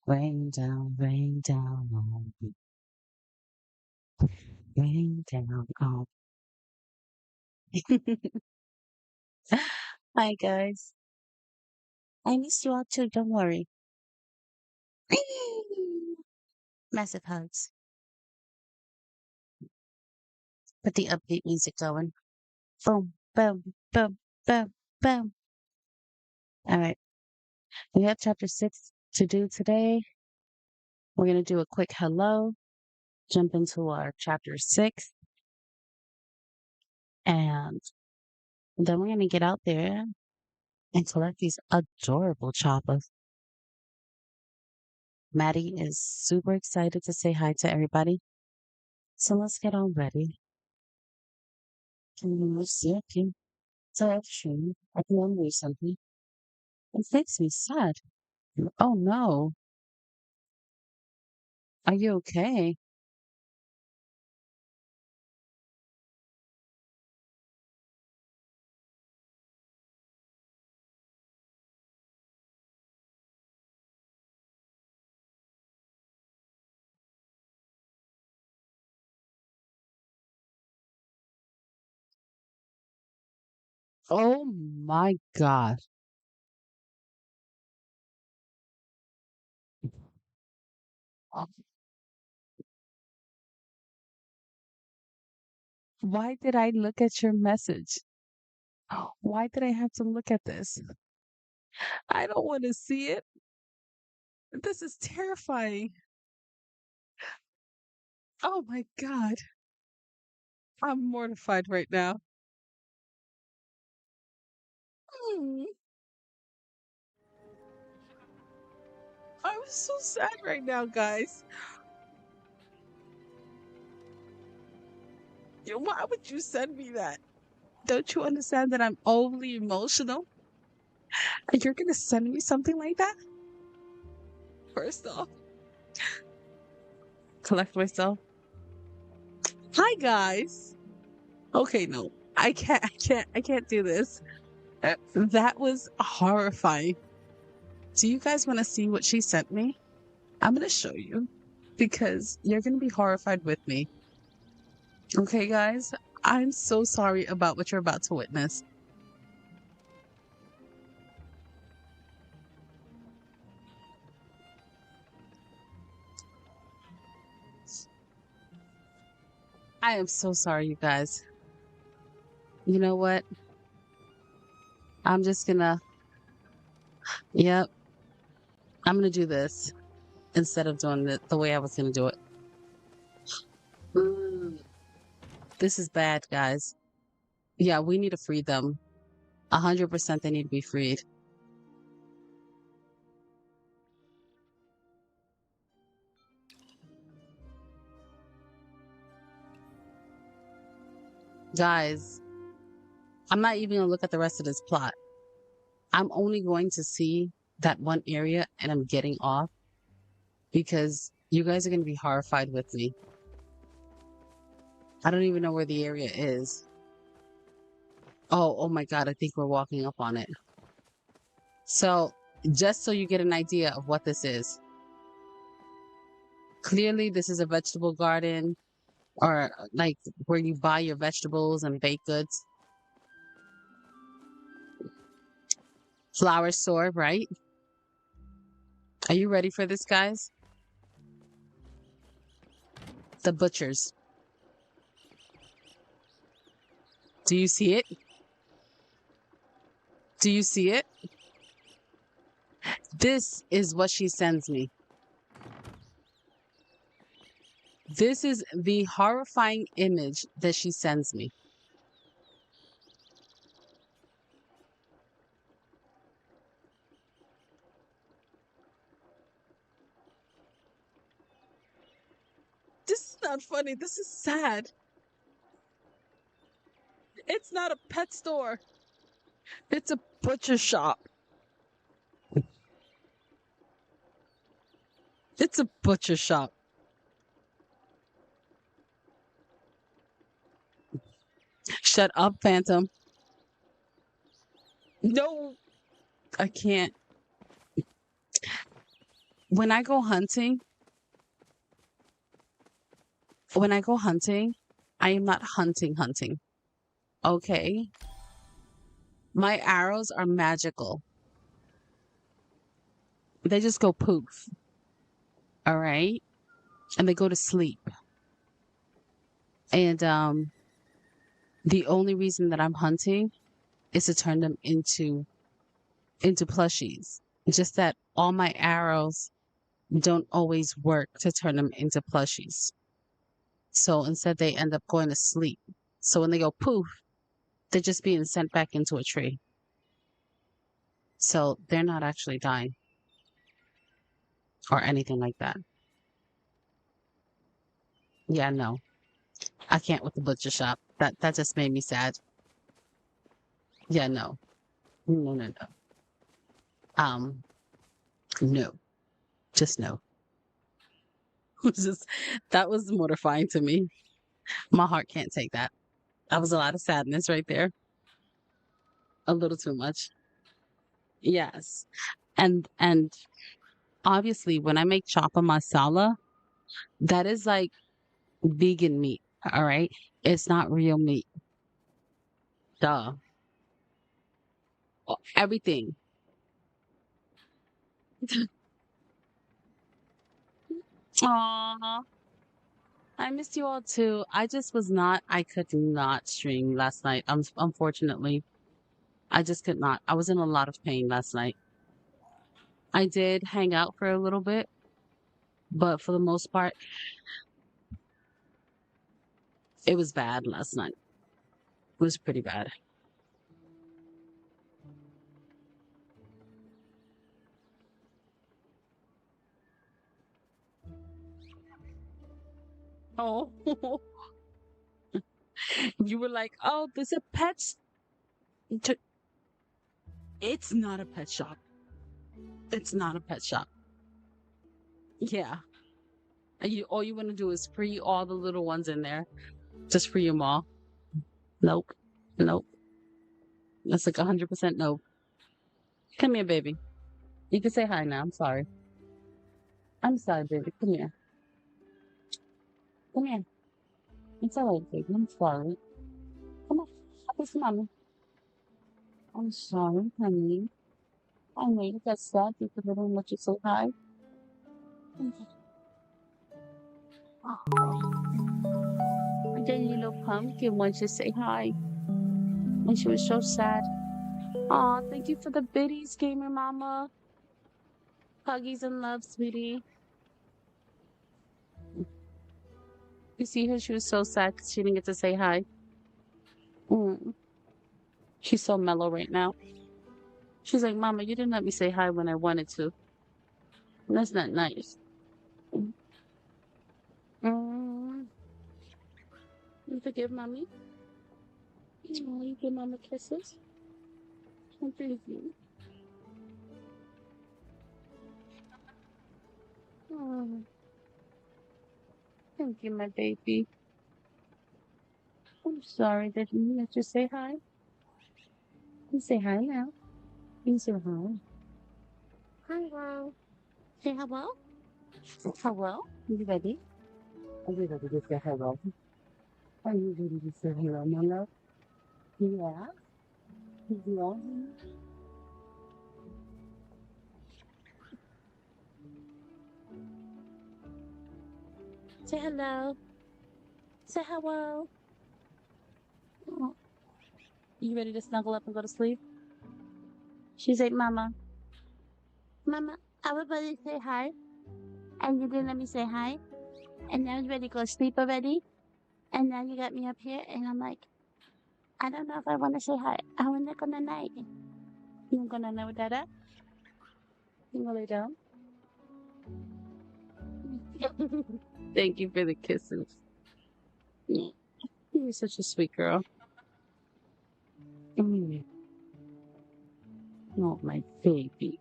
Rain down on me. Rain down on me. Hi guys. I miss you all too, don't worry. Massive hugs. Put the upbeat music going. Boom, boom, boom, boom, boom. All right. We have chapter 6 to do today. We're going to do a quick hello, jump into our chapter 6, and then we're going to get out there and collect these adorable choppers. Maddie is super excited to say hi to everybody. So let's get on ready. Can you see it? So actually, I can remember something. It makes me sad. Oh no. Are you okay? Oh my God. Why did I look at your message? Why did I have to look at this? I don't want to see it. This is terrifying. Oh my God. I'm mortified right now. Mm, I'm so sad right now, guys. Why would you send me that? Don't you understand that I'm overly emotional? And you're going to send me something like that? First off, collect myself. Hi, guys. Okay, no. I can't do this. That was horrifying. Do you guys want to see what she sent me? I'm going to show you because you're going to be horrified with me. Okay, guys? I'm so sorry about what you're about to witness. I am so sorry, you guys. You know what? I'm just gonna, yep, I'm gonna do this instead of doing it the way I was gonna do it. Mm, this is bad, guys. Yeah, we need to free them. 100% they need to be freed. Guys, I'm not even gonna look at the rest of this plot. I'm only going to see that one area and I'm getting off because you guys are gonna be horrified with me. I don't even know where the area is. Oh my God, I think we're walking up on it. So, just so you get an idea of what this is, clearly this is a vegetable garden or like where you buy your vegetables and baked goods. Flower store, right? Are you ready for this, guys? The butchers. Do you see it? Do you see it? This is what she sends me. This is the horrifying image that she sends me. This is not funny. This is sad. It's not a pet store. It's a butcher shop. It's a butcher shop. Shut up, Phantom. No, I can't. when I go hunting, when I go hunting, I am not hunting. Okay? My arrows are magical. They just go poof. All right? And they go to sleep. And the only reason that I'm hunting is to turn them into plushies. Just that all my arrows don't always work to turn them into plushies. So instead they end up going to sleep. So when they go poof, they're just being sent back into a tree. So they're not actually dying or anything like that. Yeah, no. I can't with the butcher shop. That just made me sad. Yeah, no. No. Um, no. Just no. It was just that was mortifying to me. My heart can't take that. That was a lot of sadness right there. A little too much. Yes. And obviously when I make chapa masala, that is like vegan meat. All right. It's not real meat. Duh. Everything. Aw. I missed you all too. I could not stream last night. Unfortunately, I just could not. I was in a lot of pain last night. I did hang out for a little bit, but for the most part, it was bad last night. It was pretty bad. Oh, you were like, oh, there's a t- It's not a pet shop. It's not a pet shop. Yeah. And all you want to do is free all the little ones in there. Just free them all. Nope. Nope. That's like 100% nope. Come here, baby. You can say hi now. I'm sorry. I'm sorry, baby. Come here. Come here. It's all right, baby. I'm sorry. Come on. Kiss mommy. I'm sorry, honey. I know you got sad because I didn't let you say hi. And then little pumpkin wants to say hi. And she was so sad. Aw, thank you for the biddies, gamer mama. Huggies and love, sweetie. You see her? She was so sad because she didn't get to say hi. Mm. She's so mellow right now. She's like, Mama, you didn't let me say hi when I wanted to. And that's not nice. Mm. You forgive mommy? Oh, you give mama kisses? Oh, thank you. Oh, thank you, my baby. I'm sorry that you let you say hi. You say hi now. You say hi. Hello. Say hello. Hello. You ready? Are you ready to say hello? Are you ready to say hello, my love? Yeah. Yeah. Say hello. Say hello. Oh, you ready to snuggle up and go to sleep? She's like, Mama, I was ready to say hi, and you didn't let me say hi, and now you're ready to go to sleep already, and now you got me up here, and I'm like, I don't know if I want to say hi. I want to go to night. You gonna know that up? You gonna lay down? Thank you for the kisses. You're such a sweet girl. Mm. Oh, my baby.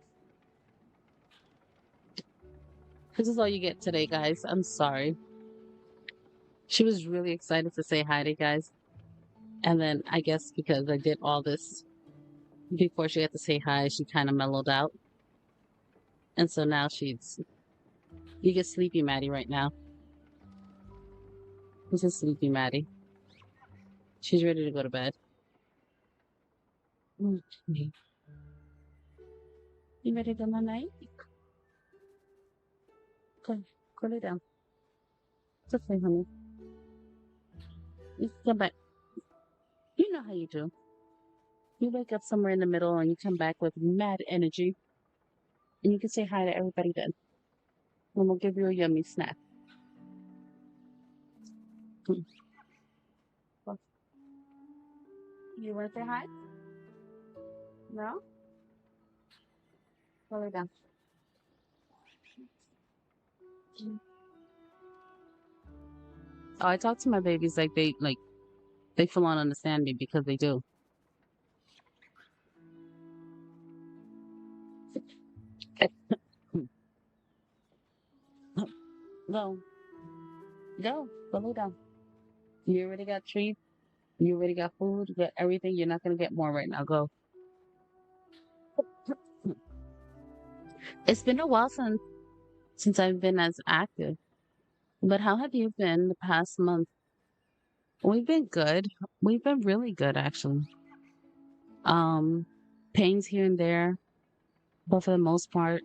This is all you get today, guys. I'm sorry. She was really excited to say hi to you guys. And then I guess because I did all this before she had to say hi, she kind of mellowed out. And so now she's You get sleepy, Maddie, right now. This is sleepy, Maddie. She's ready to go to bed. Okay. You ready to go night? Go lay down. It's okay, honey. You can come back. You know how you do. You wake up somewhere in the middle and you come back with mad energy. And you can say hi to everybody then. And we'll give you a yummy snack. Hmm. Well, you want to say hi? No? Go lay down. Oh, I talk to my babies like they full on understand me because they do. Go, go lay down. You already got treats. You already got food. You got everything. You're not gonna get more right now. Go. It's been a while since I've been as active. But how have you been the past month? We've been good. We've been really good actually. Um, pains here and there, but for the most part,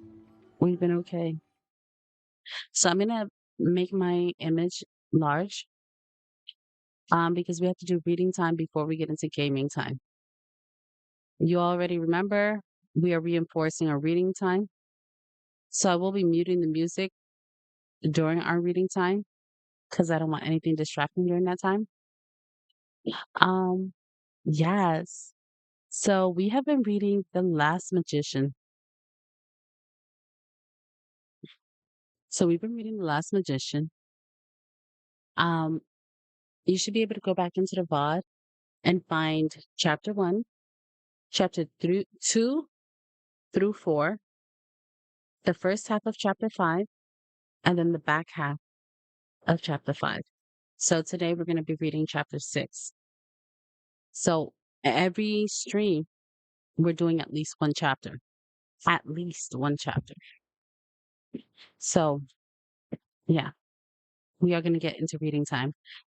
we've been okay. So I'm gonna make my image large, because we have to do reading time before we get into gaming time. You already remember we are reinforcing our reading time. So I will be muting the music during our reading time because I don't want anything distracting during that time. Um, yes. So we have been reading The Last Magician. So we've been reading The Last Magician. Um, you should be able to go back into the VOD and find chapter one, chapter through two through four, the first half of chapter five, and then the back half of chapter five. So today we're going to be reading chapter six. So every stream, we're doing at least one chapter, at least one chapter. So yeah, we are going to get into reading time.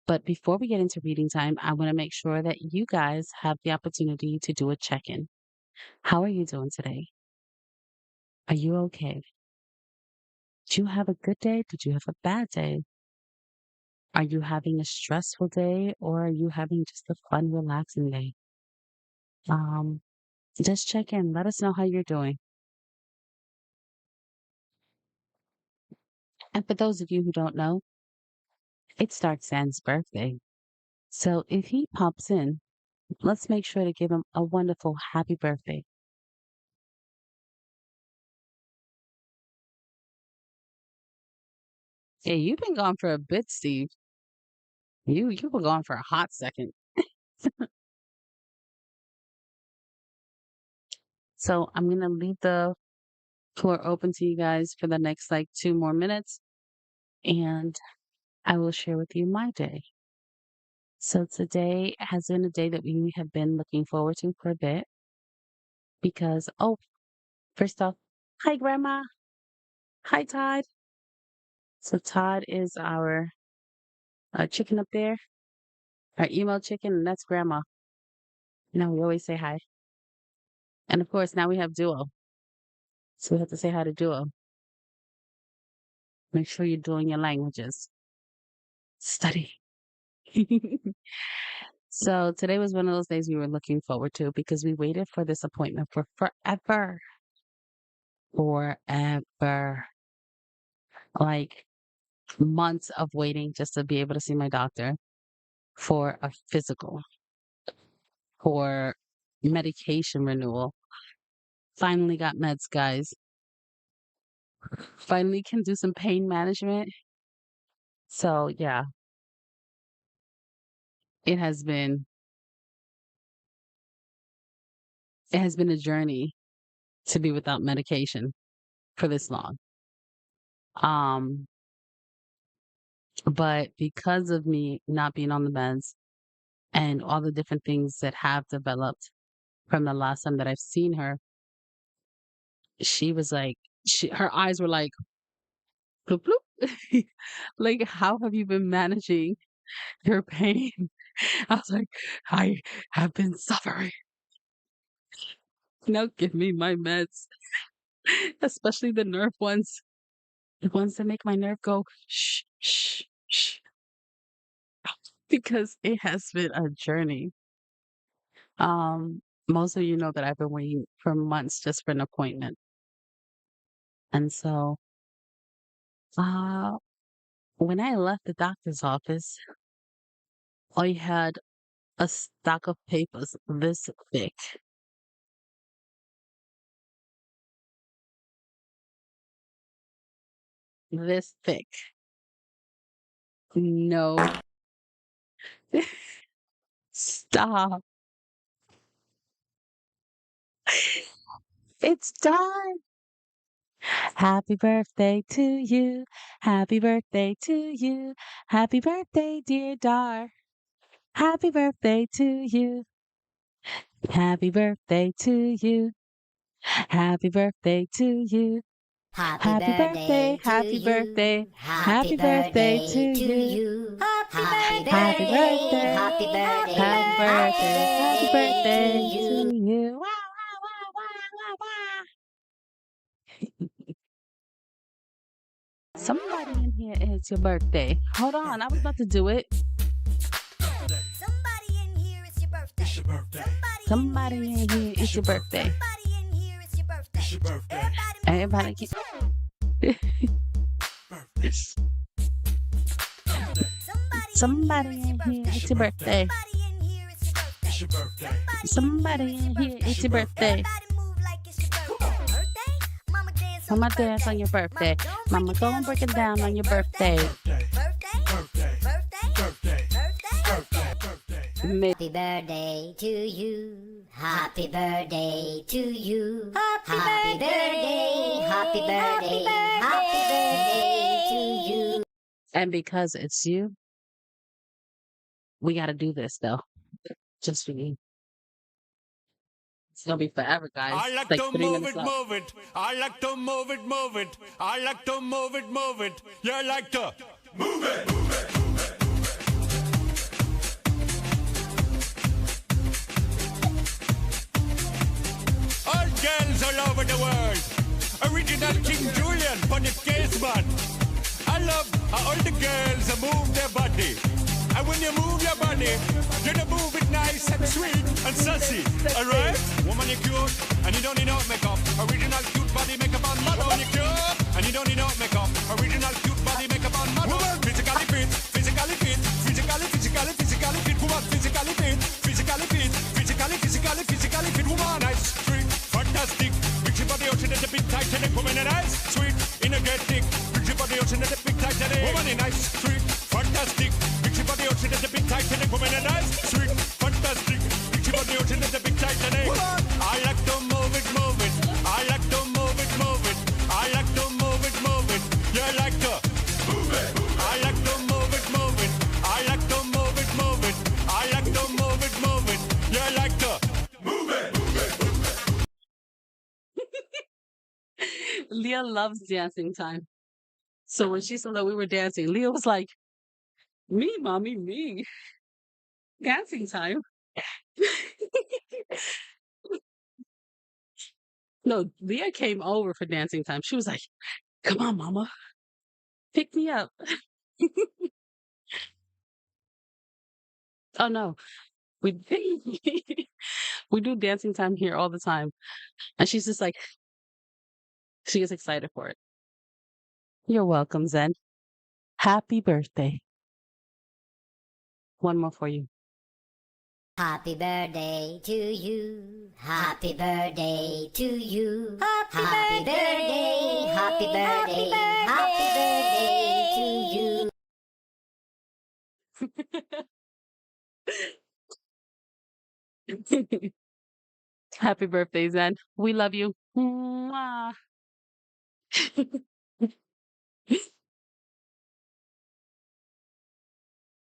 But before we get into reading time, I want to make sure that you guys have the opportunity to do a check in. How are you doing today? Are you okay? Did you have a good day? Did you have a bad day? Are you having a stressful day or are you having just a fun, relaxing day? Um, just check in. Let us know how you're doing. And for those of you who don't know, it's Dark Sand's birthday. So if he pops in, let's make sure to give him a wonderful happy birthday. Hey, you've been gone for a bit, Steve. You were gone for a hot second. So I'm gonna leave the floor open to you guys for the next like 2 more minutes, and I will share with you my day. So today has been a day that we have been looking forward to for a bit because first off, hi Grandma, hi Todd. So Todd is our chicken up there, our emo chicken, and that's Grandma. We always say hi. And of course, now we have Duo. So we have to say hi to Duo. Make sure you're doing your languages. Study. So today was one of those days we were looking forward to because we waited for this appointment for forever. Forever. Like months of waiting just to be able to see my doctor for a physical, for medication renewal. Finally got meds, guys. Finally can do some pain management. So yeah, it has been it has been a journey to be without medication for this long. Um, but because of me not being on the meds and all the different things that have developed from the last time that I've seen her, she was like, her eyes were like, bloop, bloop. Like, how have you been managing your pain? I was like, I have been suffering. Now give me my meds, especially the nerve ones, the ones that make my nerve go shh, shh, shh, because it has been a journey. Most of you know that I've been waiting for months just for an appointment. And so, uh, when I left the doctor's office, I had a stack of papers this thick, this thick. No, stop. It's time. Happy birthday to you. Happy birthday to you. Happy birthday, dear Dar. Happy birthday to you. Happy birthday to you. Happy birthday to you. Happy Happy birthday, birthday to happy birthday, you. Happy happy birthday to birthday to you. you. Happy Happy birthday, birthday, happy happy birthday, happy birthday, happy birthday to birthday to you. you. Wow, wow, wow, wow, wow, wow. Somebody in here, it's your birthday. Hold on, I was about to do it. Somebody in here, it's your birthday. It's your birthday. Somebody in here, it's your birthday. Somebody in here, it's your birthday. It's your birthday. Everybody get Birthday. somebody in here, it's your birthday. Somebody in here, it's your birthday. It's your birthday. Somebody in here, it's your birthday. Everybody move like it's your birthday. Birthday? Mama dance on Mama your dance on your birthday. Mama, Mama, go and break it down on your birthday. Birthday. Birthday? Birthday. Birthday? Birthday. Birthday? Birthday. Birthday. Happy birthday to you. Happy birthday to you. Happy birthday. Happy birthday. Happy birthday to you. And because it's you, we got to do this though. Just for you. It's gonna be forever, guys. I It's like like to 3 move minutes it, left. move it. I like to move it, move it. I like to move it, move it. You like to move it. All girls all over the world. Original King Julian, funny case man. I love how all the girls move their body. And when you move your body, you to move it nice and sweet and sassy. Alright? Woman, you cute, and you don't need no makeup. Original cute body makeup on model. You cute, and you don't need no makeup. Original cute body makeup on model. Physically fit, physically fit, physically fit. Woman, physically fit, physically fit, physically fit. Woman, nice, sweet, fantastic. Big your body ocean at the big tight and woman and nice, sweet, energetic. Big your body ocean at the big tight and woman and nice, sweet, fantastic. Big your body ocean at the big tight and woman and nice, sweet, fantastic. Big your body ocean at the big tight and I like to move it, move it. I like to move it, move it. I like to move it, move it. You like to move it. I like to move it, move it. I like to move it, move it. I like to move it, move it. You like to move it. Leah loves dancing time. So when she saw that we were dancing, Leah was like, me, mommy, me. Dancing time. No, Leah came over for dancing time. She was like, come on, mama, pick me up. Oh no, we we do dancing time here all the time. And she's just like, she gets excited for it. You're welcome, Zen. Happy birthday. One more for you. Happy birthday to you. Happy birthday to you. Happy birthday. Happy birthday. Happy birthday to you. Happy birthday, Zen. We love you. Mwah.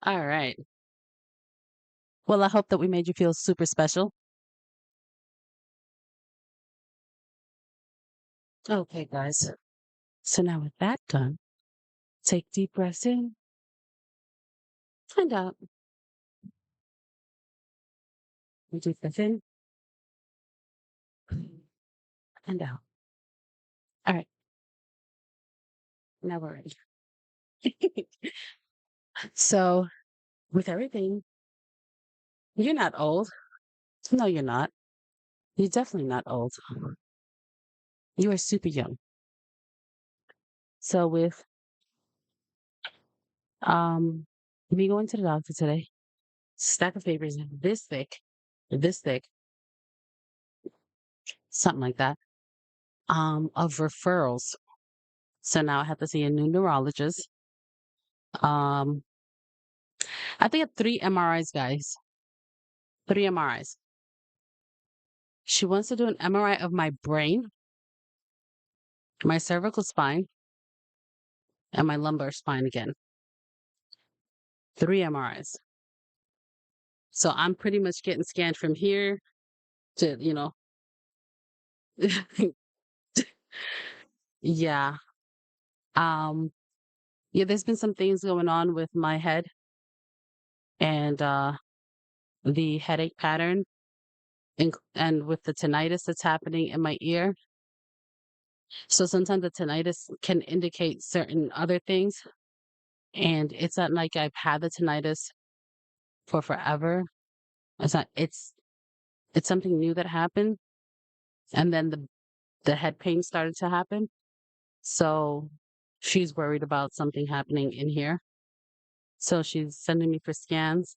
All right. Well, I hope that we made you feel super special. Okay, guys. So now with that done, Take deep breaths in and out. Deep breath in and out. All right, now we're ready. So, with everything, you're not old. No, you're not. You're definitely not old. You are super young. So, with um me going to the doctor today, stack of papers this thick, something like that, of referrals. So now I have to see a new neurologist. Um, I think at 3 MRIs, guys. 3 MRIs. She wants to do an MRI of my brain, my cervical spine, and my lumbar spine again. 3 MRIs. So I'm pretty much getting scanned from here to, yeah. Um, yeah, there's been some things going on with my head and the headache pattern and with the tinnitus that's happening in my ear. So sometimes the tinnitus can indicate certain other things. And it's not like I've had the tinnitus for forever. It's something new that happened. And then the head pain started to happen. So she's worried about something happening in here. So she's sending me for scans.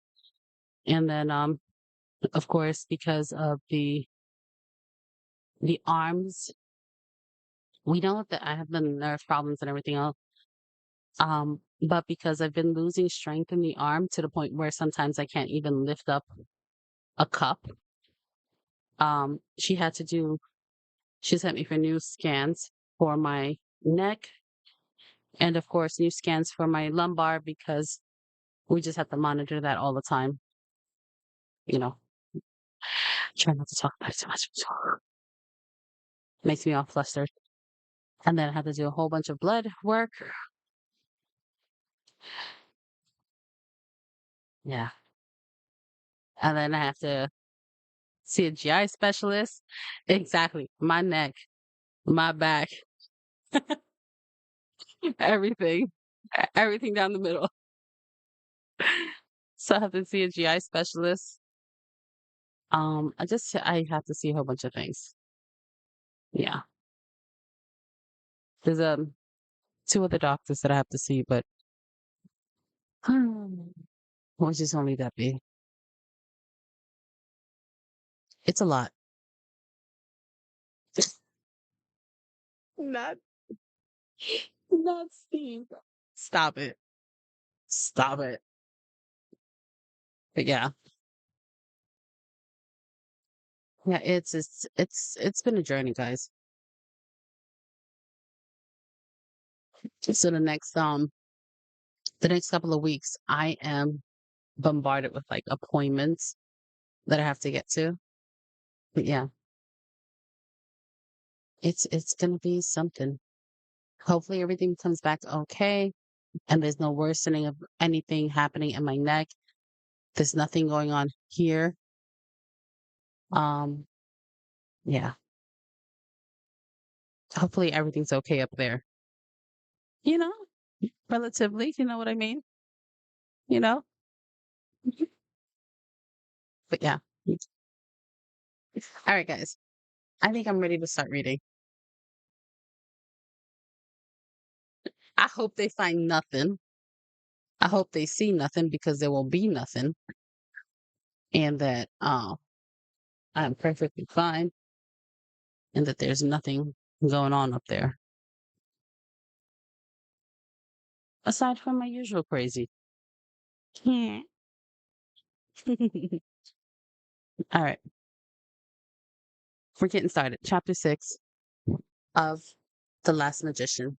And then of course, because of the arms, we know that I have the nerve problems and everything else. But because I've been losing strength in the arm to the point where sometimes I can't even lift up a cup, she had to do she sent me for new scans for my neck and of course new scans for my lumbar because we just have to monitor that all the time. You know, try not to talk about it too much. Makes me all flustered. And then I had to do a whole bunch of blood work. Yeah. And then I have to see a GI specialist. Exactly. My neck, my back, everything. Everything down the middle. So I have to see a GI specialist. I have to see a whole bunch of things. Yeah. There's two other doctors that I have to see, but which is only that big. It's a lot. Not not Steve. Stop it. Stop it. But yeah. Yeah, it's been a journey, guys. So the next couple of weeks I am bombarded with like appointments that I have to get to. But yeah, it's gonna be something. Hopefully everything comes back okay and there's no worsening of anything happening in my neck. There's nothing going on here. Um, yeah. Hopefully everything's okay up there. You know, relatively, you know what I mean? You know? But yeah. All right, guys. I think I'm ready to start reading. I hope they find nothing. I hope they see nothing because there will be nothing. And that I'm perfectly fine and that there's nothing going on up there. Aside from my usual crazy. Yeah. All right. We're getting started. Chapter 6 of The Last Magician.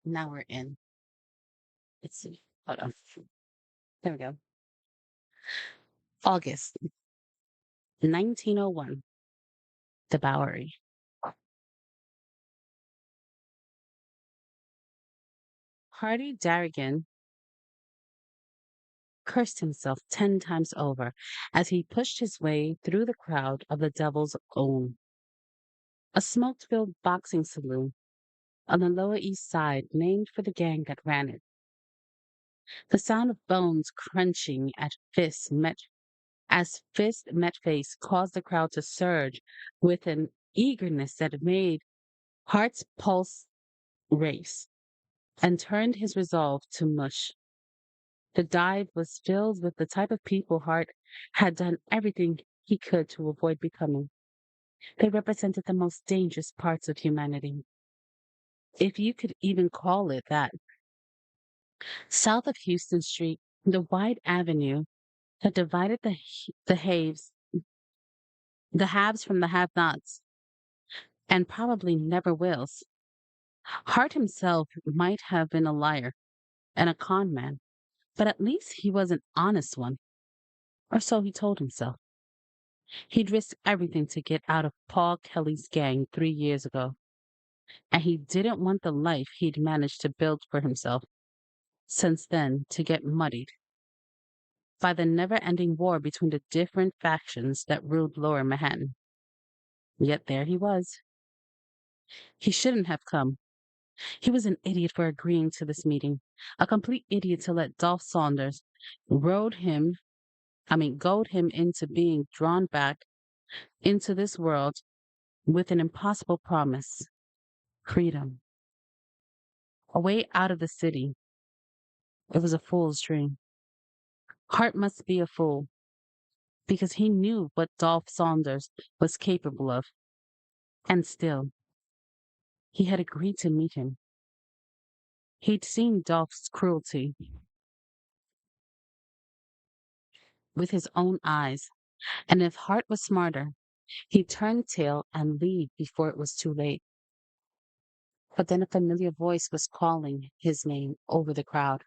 Now we're in. Let's see. Hold on. There we go. August 1901. The Bowery. Hardy Darrigan cursed himself 10 times over as he pushed his way through the crowd of the Devil's Own, a smoke-filled boxing saloon on the Lower East Side named for the gang that ran it. The sound of bones crunching as fist met face caused the crowd to surge with an eagerness that made Hart's pulse race and turned his resolve to mush. The dive was filled with the type of people Hart had done everything he could to avoid becoming. They represented the most dangerous parts of humanity, if you could even call it that. South of Houston Street, the wide avenue that divided the haves from the have-nots, and probably never wills. Hart himself might have been a liar and a con man, but at least he was an honest one, or so he told himself. He'd risked everything to get out of Paul Kelly's gang 3 years ago, and he didn't want the life he'd managed to build for himself since then to get muddied by the never-ending war between the different factions that ruled Lower Manhattan. Yet there he was. He shouldn't have come. He was an idiot for agreeing to this meeting, a complete idiot to let Dolph Saunders goad him into being drawn back into this world with an impossible promise: freedom. A way out of the city. It was a fool's dream. Hart must be a fool, because he knew what Dolph Saunders was capable of. And still, he had agreed to meet him. He'd seen Dolph's cruelty with his own eyes, and if Hart was smarter, he'd turn tail and leave before it was too late. But then a familiar voice was calling his name over the crowd,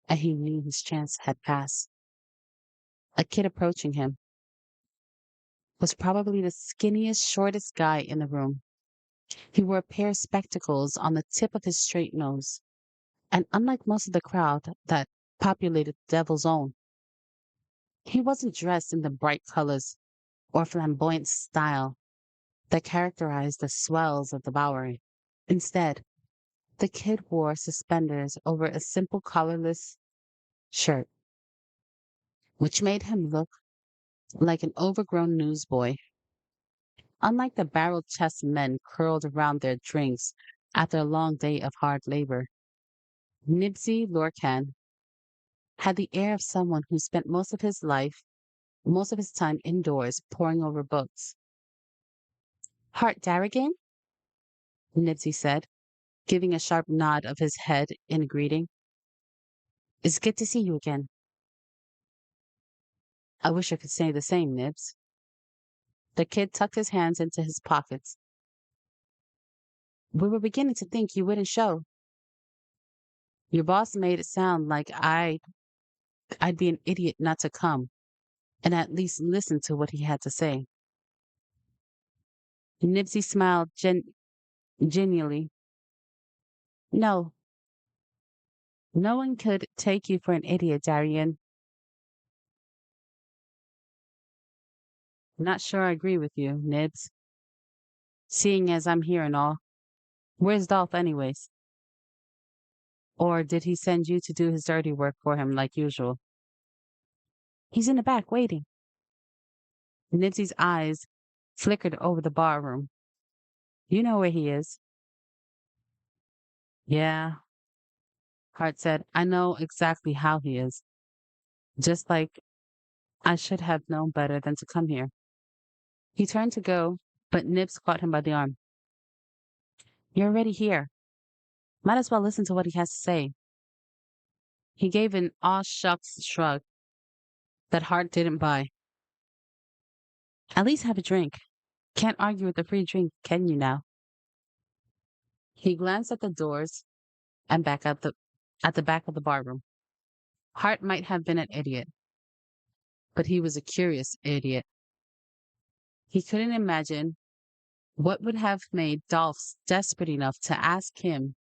and he knew his chance had passed. A kid approaching him was probably the skinniest, shortest guy in the room. He wore a pair of spectacles on the tip of his straight nose, and unlike most of the crowd that populated the Devil's Own, he wasn't dressed in the bright colors or flamboyant style that characterized the swells of the Bowery. Instead, the kid wore suspenders over a simple collarless shirt, which made him look like an overgrown newsboy. Unlike the barrel-chested men curled around their drinks after a long day of hard labor, Nibsy Lorcan had the air of someone who spent most of his time indoors poring over books. "Hart Darrigan?" Nibsy said, giving a sharp nod of his head in greeting. "It's good to see you again." "I wish I could say the same, Nibs." The kid tucked his hands into his pockets. "We were beginning to think you wouldn't show. Your boss made it sound like I'd be an idiot not to come and at least listen to what he had to say." Nibsy smiled genially. "No, no one could take you for an idiot, Darien." "Not sure I agree with you, Nibs. Seeing as I'm here and all. Where's Dolph anyways? Or did he send you to do his dirty work for him like usual?" "He's in the back waiting." Nibsy's eyes flickered over the barroom. "You know where he is." "Yeah," Hart said. "I know exactly how he is. Just like I should have known better than to come here." He turned to go, but Nibs caught him by the arm. "You're already here. Might as well listen to what he has to say." He gave an aw shucks shrug that Hart didn't buy. "At least have a drink. Can't argue with a free drink, can you now?" He glanced at the doors and back at the back of the barroom. Hart might have been an idiot, but he was a curious idiot. He couldn't imagine what would have made Dolph desperate enough to ask him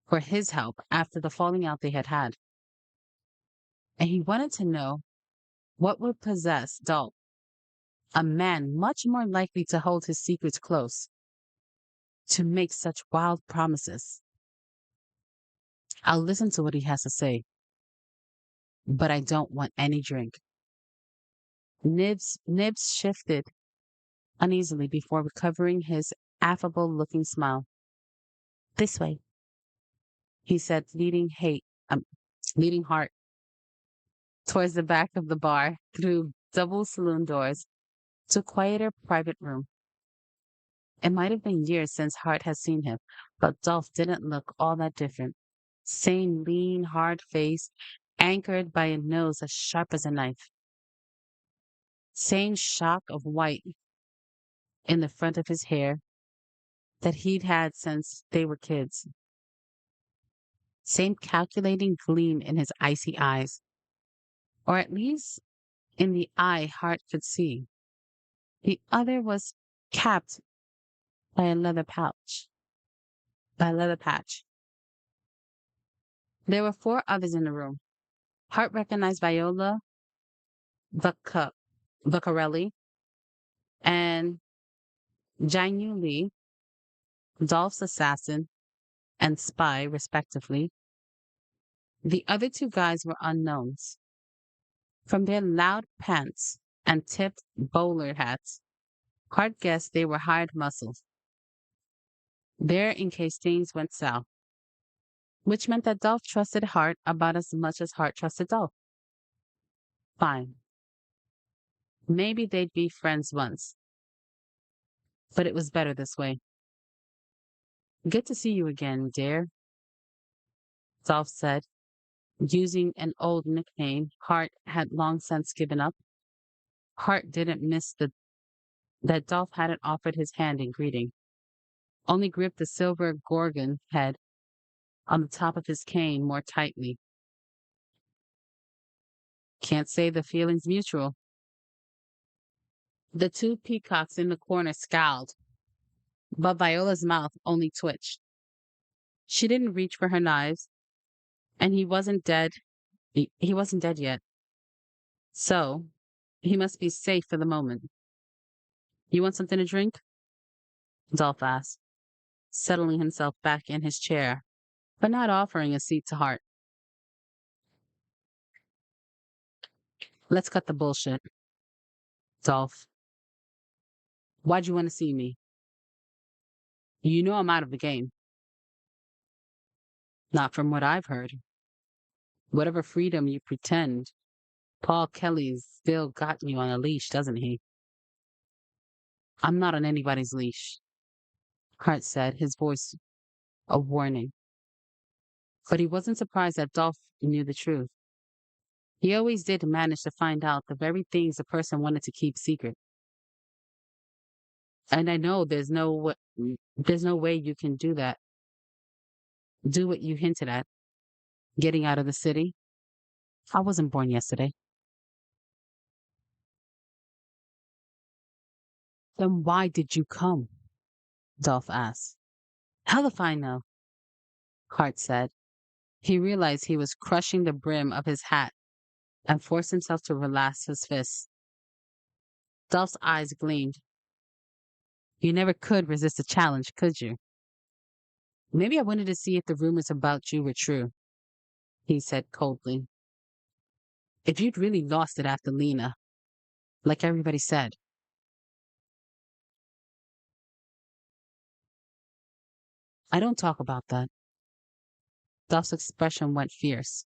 for his help after the falling out they had had. And he wanted to know what would possess Dolph, a man much more likely to hold his secrets close, to make such wild promises. I'll listen to what he has to say, but I don't want any drink. Nibs shifted uneasily before recovering his affable-looking smile. This way, he said, leading Hart towards the back of the bar through double saloon doors to a quieter private room. It might have been years since Hart had seen him, but Dolph didn't look all that different. Same lean, hard face, anchored by a nose as sharp as a knife. Same shock of white in the front of his hair that he'd had since they were kids. Same calculating gleam in his icy eyes, or at least in the eye Hart could see. The other was capped by a leather pouch. By a leather patch. There were 4 others in the room. Hart recognized Viola Vaccarelli and Jianyu Li, Dolph's assassin and spy, respectively. The other 2 guys were unknowns. From their loud pants and tipped bowler hats, Hart guessed they were hired muscles, there in case things went south, which meant that Dolph trusted Hart about as much as Hart trusted Dolph. Fine. Maybe they'd be friends once, but it was better this way. Good to see you again, dear, Dolph said, using an old nickname Hart had long since given up. Hart didn't miss that Dolph hadn't offered his hand in greeting, only gripped the silver gorgon head on the top of his cane more tightly. Can't say the feeling's mutual. The 2 peacocks in the corner scowled, but Viola's mouth only twitched. She didn't reach for her knives, and he wasn't dead. He wasn't dead yet. So, he must be safe for the moment. You want something to drink? Dolph asked, settling himself back in his chair, but not offering a seat to Hart. Let's cut the bullshit. Dolph. Why'd you want to see me? You know I'm out of the game. Not from what I've heard. Whatever freedom you pretend, Paul Kelly's still got you on a leash, doesn't he? I'm not on anybody's leash, Hart said, his voice a warning. But he wasn't surprised that Dolph knew the truth. He always did manage to find out the very things a person wanted to keep secret. And I know there's no way you can do that. Do what you hinted at. Getting out of the city. I wasn't born yesterday. Then why did you come? Dolph asked. Hell if I know, Hart said. He realized he was crushing the brim of his hat and forced himself to relax his fists. Dolph's eyes gleamed. You never could resist a challenge, could you? Maybe I wanted to see if the rumors about you were true, he said coldly. If you'd really lost it after Lena, like everybody said. I don't talk about that. Dolph's expression went fierce,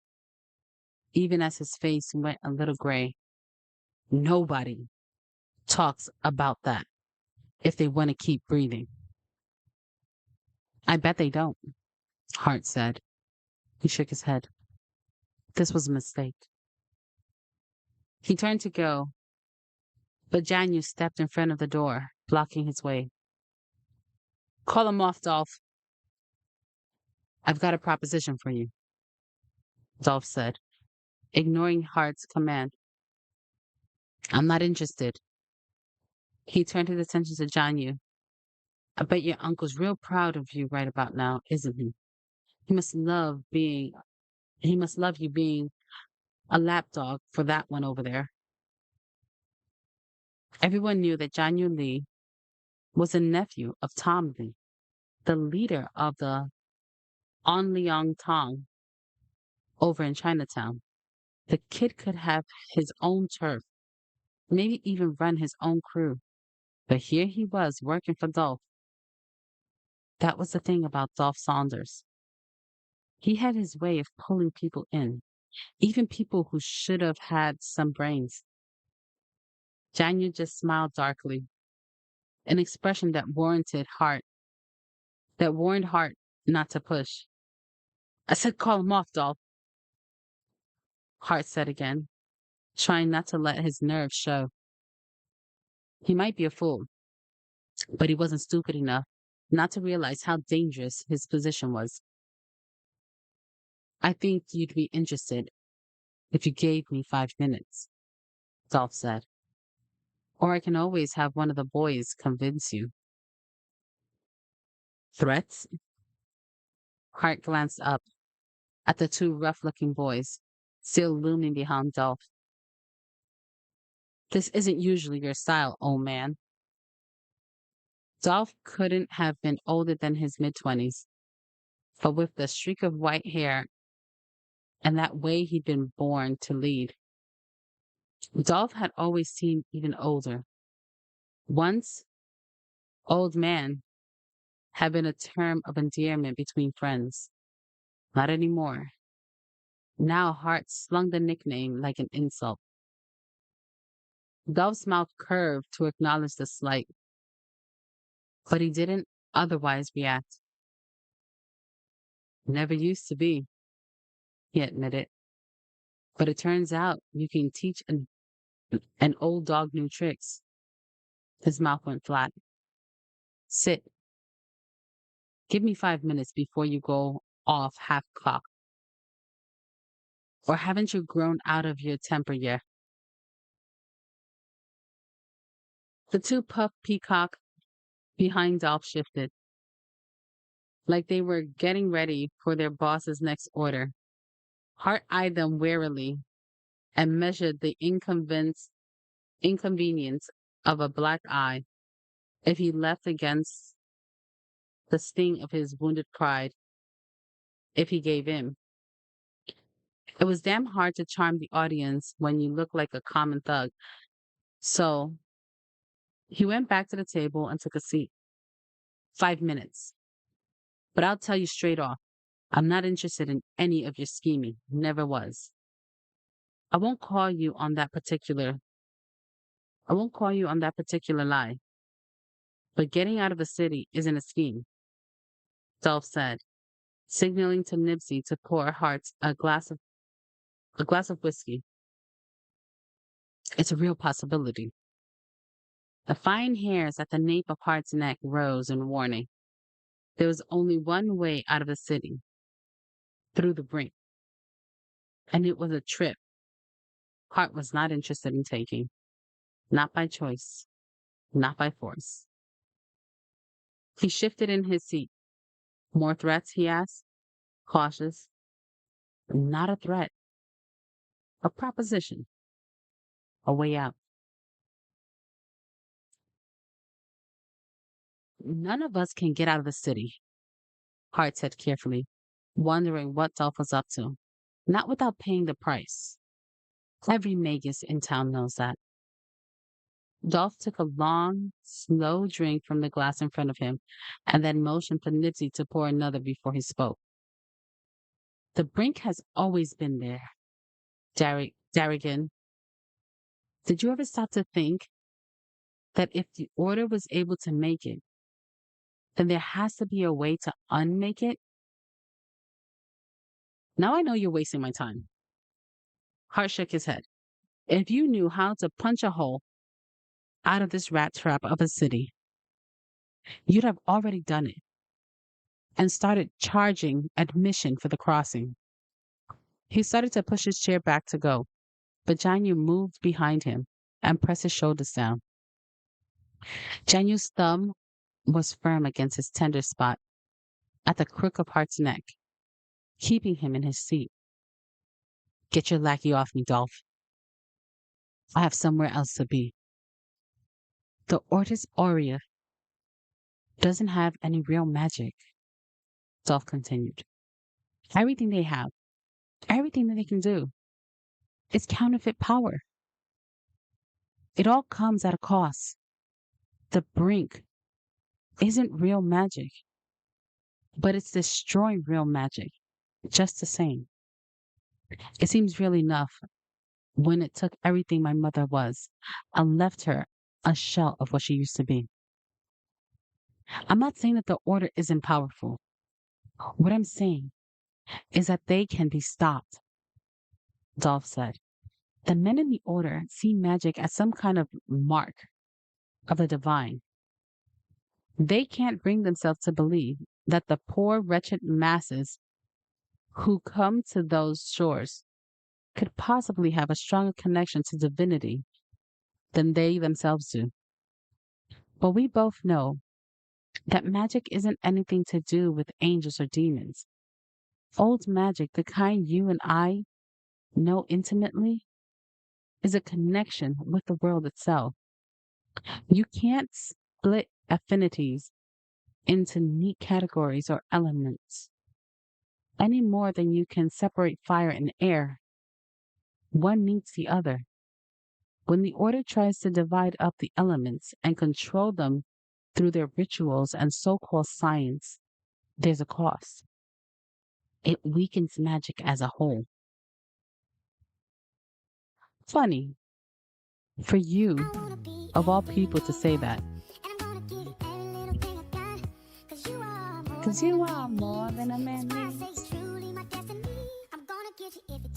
even as his face went a little gray. Nobody talks about that if they want to keep breathing. I bet they don't, Hart said. He shook his head. This was a mistake. He turned to go, but Janyu stepped in front of the door, blocking his way. Call him off, Dolph. I've got a proposition for you, Dolph said, ignoring Hart's command. I'm not interested. He turned his attention to Janyu. I bet your uncle's real proud of you right about now, isn't he? He must love being, he must love you being a lapdog for that one over there. Everyone knew that Janyu Lee was a nephew of Tom Lee, the leader of the On Leong Tong over in Chinatown. The kid could have his own turf, maybe even run his own crew. But here he was working for Dolph. That was the thing about Dolph Saunders. He had his way of pulling people in, even people who should have had some brains. Janya just smiled darkly, an expression that warned Hart not to push. I said call him off, Dolph, Hart said again, trying not to let his nerves show. He might be a fool, but he wasn't stupid enough not to realize how dangerous his position was. I think you'd be interested if you gave me 5 minutes, Dolph said. Or I can always have one of the boys convince you. Threats? Hart glanced up at the two rough-looking boys, still looming behind Dolph. This isn't usually your style, old man. Dolph couldn't have been older than his mid-20s, but with the streak of white hair and that way he'd been born to lead, Dolph had always seemed even older. Once, old man had been a term of endearment between friends. Not anymore. Now Hart slung the nickname like an insult. Dolph's mouth curved to acknowledge the slight, but he didn't otherwise react. Never used to be, he admitted. But it turns out you can teach an old dog new tricks. His mouth went flat. Sit. Give me 5 minutes before you go off half-cocked. Or haven't you grown out of your temper yet? The two puff peacock behind Dolph shifted, like they were getting ready for their boss's next order. Hart eyed them warily and measured the inconvenience of a black eye if he left against the sting of his wounded pride if he gave in. It was damn hard to charm the audience when you look like a common thug. So he went back to the table and took a seat. 5 minutes. But I'll tell you straight off, I'm not interested in any of your scheming. Never was. I won't call you on that particular lie. But getting out of the city isn't a scheme, Dolph said, signaling to Nipsey to pour Hart a glass of whiskey. It's a real possibility. The fine hairs at the nape of Hart's neck rose in warning. There was only one way out of the city, through the brink. And it was a trip Hart was not interested in taking. Not by choice, not by force. He shifted in his seat. More threats, he asked, cautious. Not a threat. A proposition. A way out. None of us can get out of the city, Hart said carefully, wondering what Dolph was up to. Not without paying the price. Every Magus in town knows that. Dolph took a long, slow drink from the glass in front of him and then motioned for Nipsey to pour another before he spoke. The brink has always been there, Darrigan. Did you ever stop to think that if the order was able to make it, then there has to be a way to unmake it? Now I know you're wasting my time. Hart shook his head. If you knew how to punch a hole out of this rat trap of a city, you'd have already done it and started charging admission for the crossing. He started to push his chair back to go, but Janyu moved behind him and pressed his shoulders down. Janyu's thumb was firm against his tender spot at the crook of Hart's neck. keeping him in his seat. Get your lackey off me, Dolph. I have somewhere else to be. The Ortis Aurea doesn't have any real magic, Dolph continued. Everything they have, everything that they can do, is counterfeit power. It all comes at a cost. The brink isn't real magic, but it's destroying real magic just the same. It seems real enough when it took everything my mother was and left her a shell of what she used to be. I'm not saying that the order isn't powerful. What I'm saying is that they can be stopped, Dolph said. The men in the order see magic as some kind of mark of the divine. They can't bring themselves to believe that the poor, wretched masses who come to those shores could possibly have a stronger connection to divinity than they themselves do. But we both know that magic isn't anything to do with angels or demons. Old magic, the kind you and I know intimately, is a connection with the world itself. You can't split affinities into neat categories or elements any more than you can separate fire and air. One needs the other. When the order tries to divide up the elements and control them through their rituals and so called science, there's a cost. It weakens magic as a whole. Funny for you, of all people, to say that. Because you are more than a man needs.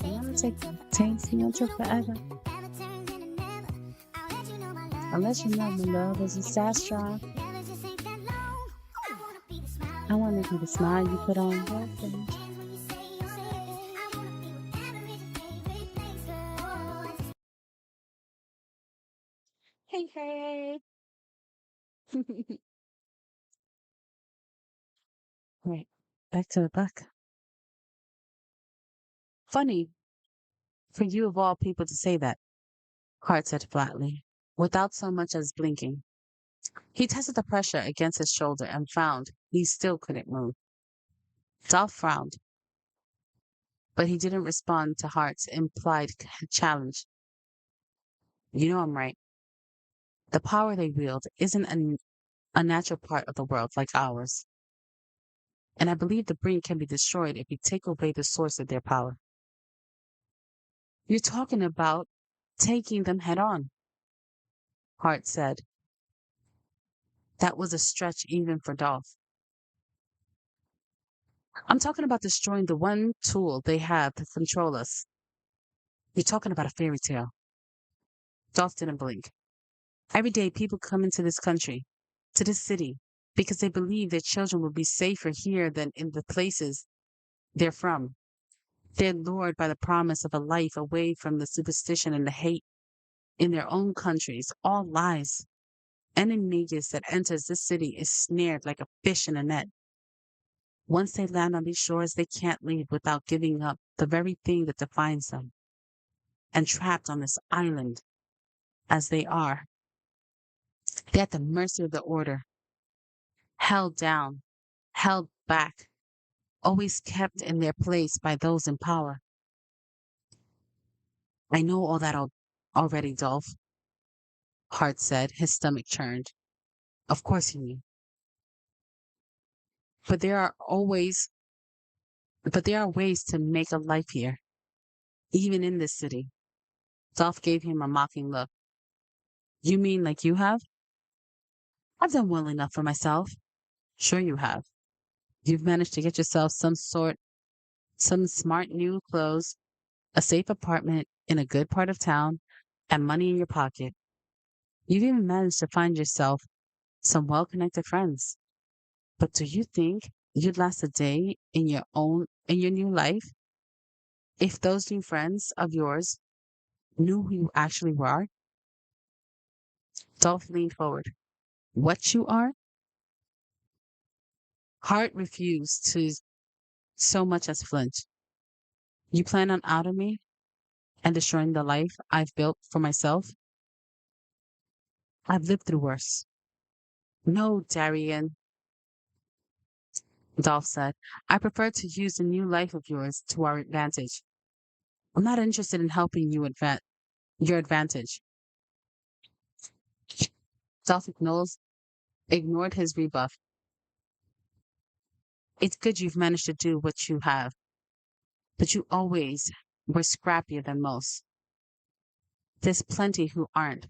I'm gonna take the taste until forever. I'll let you know my love is that strong. I want to be the smile you put on your face. Hey, hey. Right, back to the book. Funny for you of all people to say that, Hart said flatly, without so much as blinking. He tested the pressure against his shoulder and found he still couldn't move. Dolph frowned, but he didn't respond to Hart's implied challenge. You know I'm right. The power they wield isn't a natural part of the world like ours. And I believe the brink can be destroyed if we take away the source of their power. You're talking about taking them head on, Hart said. That was a stretch even for Dolph. I'm talking about destroying the one tool they have to control us. You're talking about a fairy tale. Dolph didn't blink. Every day people come into this country, to this city, because they believe their children will be safer here than in the places they're from. They're lured by the promise of a life away from the superstition and the hate in their own countries. All lies. Any native that enters this city is snared like a fish in a net. Once they land on these shores, they can't leave without giving up the very thing that defines them. And trapped on this island, as they are, they're at the mercy of the order, held down, held back, always kept in their place by those in power. I know all that already, Dolph, Hart said, his stomach churned. Of course he knew. But there are ways to make a life here, even in this city. Dolph gave him a mocking look. You mean like you have? I've done well enough for myself. Sure you have. You've managed to get yourself some smart new clothes, a safe apartment in a good part of town, and money in your pocket. You've even managed to find yourself some well-connected friends. But do you think you'd last a day in your new life if those new friends of yours knew who you actually were? Dolph leaned forward. What you are? Hart refused So much as flinch. You plan on outing me and destroying the life I've built for myself? I've lived through worse. No, Darian, Dolph said. I prefer to use the new life of yours to our advantage. I'm not interested in helping you advance your advantage. Dolph ignored his rebuff. It's good you've managed to do what you have, but you always were scrappier than most. There's plenty who aren't,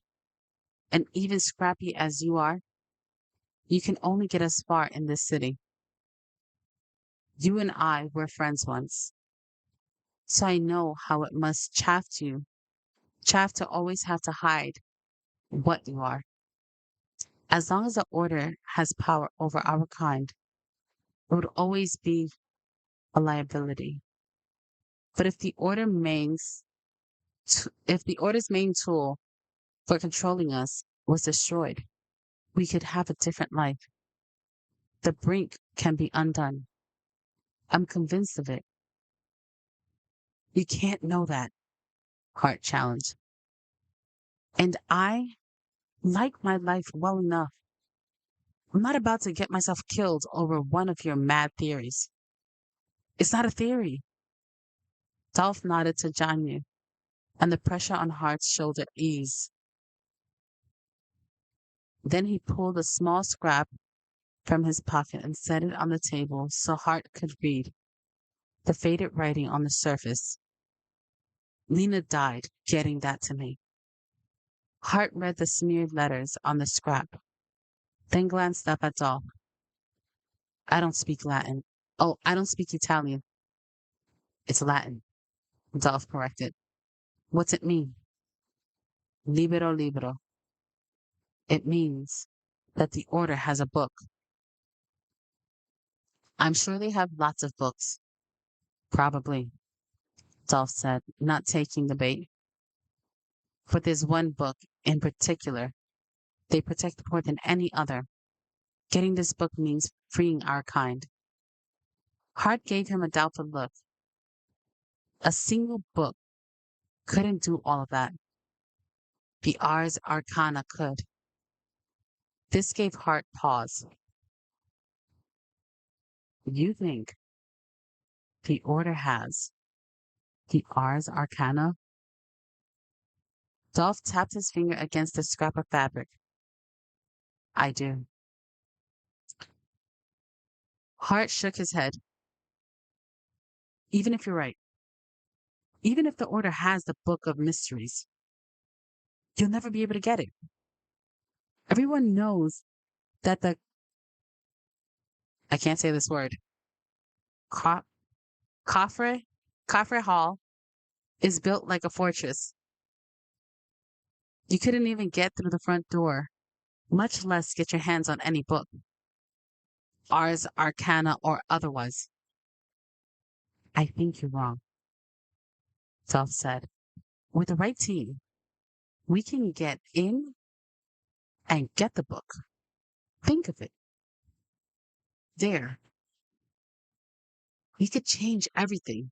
and even scrappy as you are, you can only get as far in this city. You and I were friends once, so I know how it must chafe to always have to hide what you are. As long as the order has power over our kind, it would always be a liability. But if the order's main tool for controlling us was destroyed, we could have a different life. The brink can be undone. I'm convinced of it. You can't know that, Hart challenged. And I like my life well enough. I'm not about to get myself killed over one of your mad theories. It's not a theory. Dolph nodded to Janyu, and the pressure on Hart's shoulder eased. Then he pulled a small scrap from his pocket and set it on the table so Hart could read the faded writing on the surface. Lena died getting that to me. Hart read the smeared letters on the scrap, then glanced up at Dolph. I don't speak Latin. Oh, I don't speak Italian. It's Latin, Dolph corrected. What's it mean? Libero libro. It means that the order has a book. I'm sure they have lots of books. Probably, Dolph said, not taking the bait. But there's one book in particular they protect more than any other. Getting this book means freeing our kind. Hart gave him a doubtful look. A single book couldn't do all of that. The Ars Arcana could. This gave Hart pause. You think the Order has the Ars Arcana? Dolph tapped his finger against the scrap of fabric. I do. Hart shook his head. Even if you're right, even if the Order has the Book of Mysteries, you'll never be able to get it. Everyone knows that I can't say this word, Coffre Hall is built like a fortress. You couldn't even get through the front door, much less get your hands on any book, Ars Arcana or otherwise. I think you're wrong, Dolph said. With the right team, we can get in and get the book. Think of it. There. We could change everything.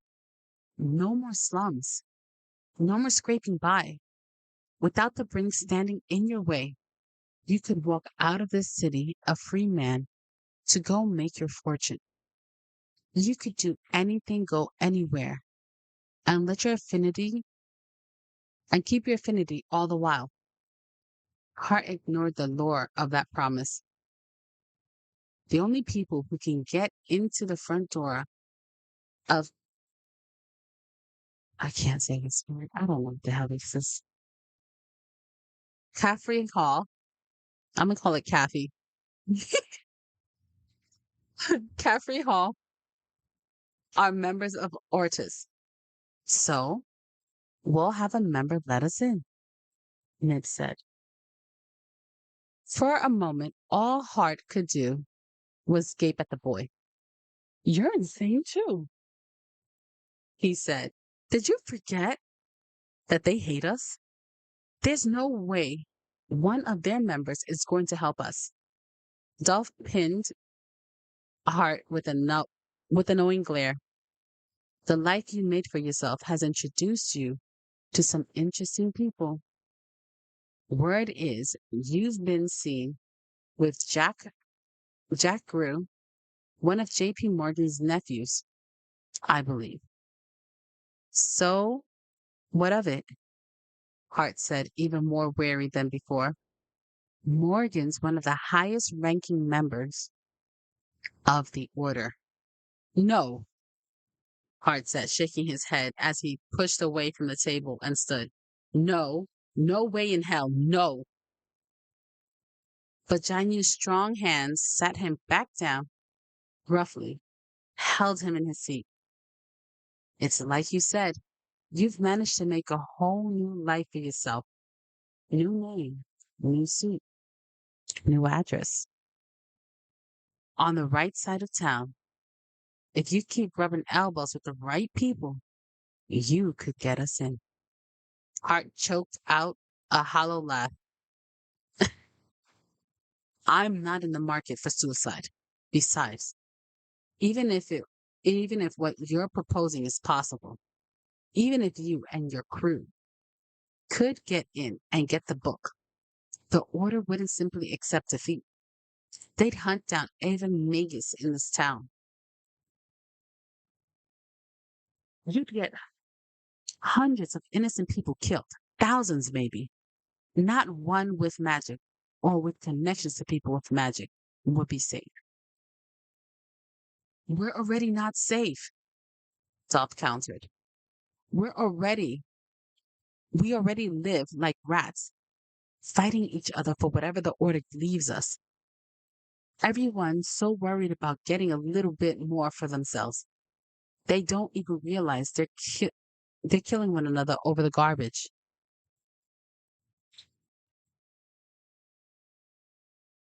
No more slums. No more scraping by. Without the brink standing in your way, you could walk out of this city a free man to go make your fortune. You could do anything, go anywhere, and let your affinity and keep your affinity all the while. Hart ignored the lure of that promise. The only people who can get into the front door of I can't say this word. I don't know what the hell this is. Caffrey Hall. I'm gonna call it Caffey. Caffrey Hall are members of Ortis. So we'll have a member let us in, Ned said. For a moment, all Hart could do was gape at the boy. You're insane too, he said. Did you forget that they hate us? There's no way one of their members is going to help us. Dolph pinned Hart with a knowing glare. The life you made for yourself has introduced you to some interesting people. Word is you've been seen with Jack Grew, one of JP Morgan's nephews, I believe. So, what of it? Hart said, even more wary than before. Morgan's one of the highest ranking members of the order. No, Hart said, shaking his head as he pushed away from the table and stood. No, no way in hell, no. But Jainu's strong hands sat him back down, roughly, held him in his seat. It's like you said, you've managed to make a whole new life for yourself. New name, new suit, new address. On the right side of town. If you keep rubbing elbows with the right people, you could get us in. Hart choked out a hollow laugh. I'm not in the market for suicide. Besides, even if it even if what you're proposing is possible, even if you and your crew could get in and get the book, the order wouldn't simply accept defeat. They'd hunt down every magus in this town. You'd get hundreds of innocent people killed, thousands maybe. Not one with magic or with connections to people with magic would be safe. We're already not safe, Dolph countered. We already live like rats, fighting each other for whatever the order leaves us. Everyone's so worried about getting a little bit more for themselves. They don't even realize they're killing one another over the garbage.